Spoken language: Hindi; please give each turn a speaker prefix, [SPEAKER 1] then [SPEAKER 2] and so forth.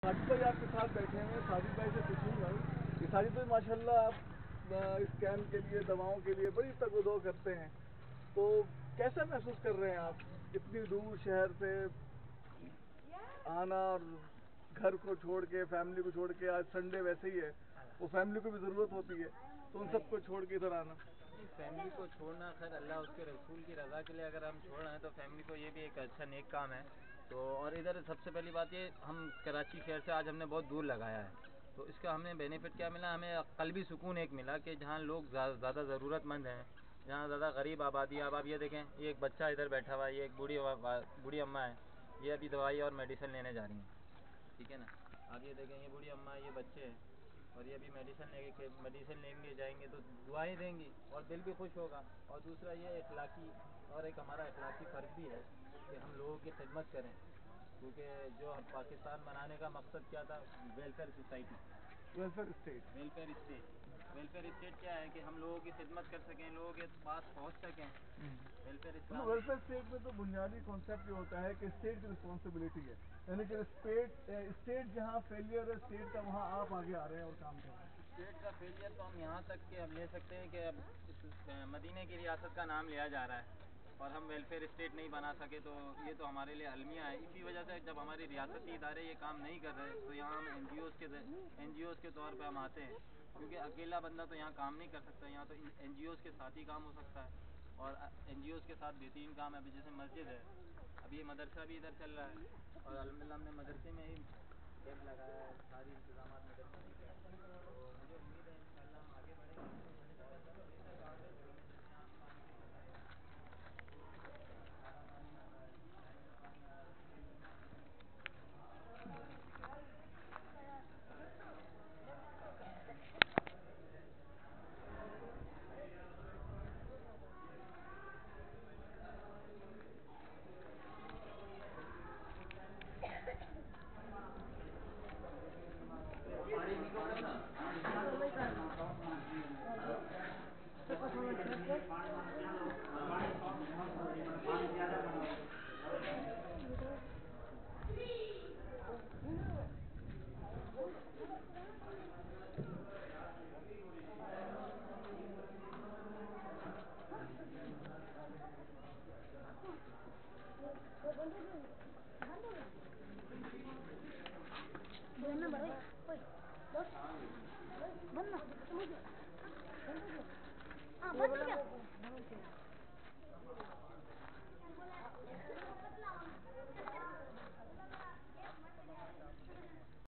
[SPEAKER 1] साजिद भाई आपके साथ बैठे हैं। साजिद भाई से पूछूंगा कि साजिद भाई माशाल्लाह आप इस कैंप के लिए, दवाओं के लिए बड़ी तगदो करते हैं, तो कैसा महसूस कर रहे हैं आप इतनी दूर शहर से आना और घर को छोड़ के, फैमिली को छोड़ के? आज संडे वैसे ही है, वो फैमिली को भी ज़रूरत होती है, तो उन सबको छोड़ के इधर आना।
[SPEAKER 2] फैमिली को छोड़ना, खैर अल्लाह उसके रसूल की रज़ा के लिए अगर हम छोड़ रहे हैं तो फैमिली को ये भी एक अच्छा नेक काम है। तो और इधर सबसे पहली बात ये, हम कराची शहर से आज हमने बहुत दूर लगाया है, तो इसका हमने बेनिफिट क्या मिला, हमें क़ल्बी सुकून एक मिला कि जहाँ लोग ज़्यादा ज़रूरतमंद हैं, जहाँ ज़्यादा गरीब आबादी। अब आप ये देखें, ये एक बच्चा इधर बैठा हुआ है, ये एक बूढ़ी अम्मा है, ये अभी दवाई और मेडिसिन लेने जा रही हैं, ठीक है ना। आप ये देखें, ये बूढ़ी अम्मा, ये बच्चे हैं, और ये अभी मेडिसिन लेंगे जाएंगे तो दुआएं देंगी और दिल भी खुश होगा। और दूसरा ये इखलाकी, और एक हमारा इखलाकी फ़र्ज भी है कि हम लोगों की खिदमत करें, क्योंकि जो पाकिस्तान बनाने का मकसद क्या था, वेलफेयर सोसाइटी, वेलफेयर स्टेट क्या है कि हम लोगों की खिदमत कर सकें, लोगों के पास पहुंच सकें।
[SPEAKER 1] वेलफेयर स्टेट में तो बुनियादी कॉन्सेप्ट ये होता है कि स्टेट की रिस्पॉन्सिबिलिटी है, यानी कि स्टेट जहाँ फेलियर है स्टेट का, वहाँ आप आगे आ रहे हैं और काम कर रहे हैं।
[SPEAKER 2] स्टेट का फेलियर तो हम यहाँ तक के अब ले सकते हैं कि अब मदीने की रियासत का नाम लिया जा रहा है और हम वेलफेयर स्टेट नहीं बना सके, तो ये तो हमारे लिए अलमिया है। इसी वजह से जब हमारी रियासती इदारे ये काम नहीं कर रहे तो यहाँ हम एनजीओज़ के तौर पे हम आते हैं, क्योंकि अकेला बंदा तो यहाँ काम नहीं कर सकता। यहाँ तो एनजीओज़ के साथ ही काम हो सकता है, और एनजीओज़ के साथ बेहतरीन काम है। अभी जैसे मस्जिद है, अभी ये मदरसा भी इधर चल रहा है, और अल्हम्दुलिल्लाह हमने मदरसे में ही कैंप लगाया है, सारी इंतजाम मदरसे में किया है। तो मुझे उम्मीद है इंशाल्लाह हम आगे बढ़ेंगे और बेहतर काम करेंगे। जैसे यहाँ पानी की सप्लाई है, खाना पानी आ रहा है, लाइन का पानी आ रहा है, बिजली का पानी आ रहा है, और इसी के साथ सरकार की ये रियासत के जो है ये
[SPEAKER 3] बंद हो गया।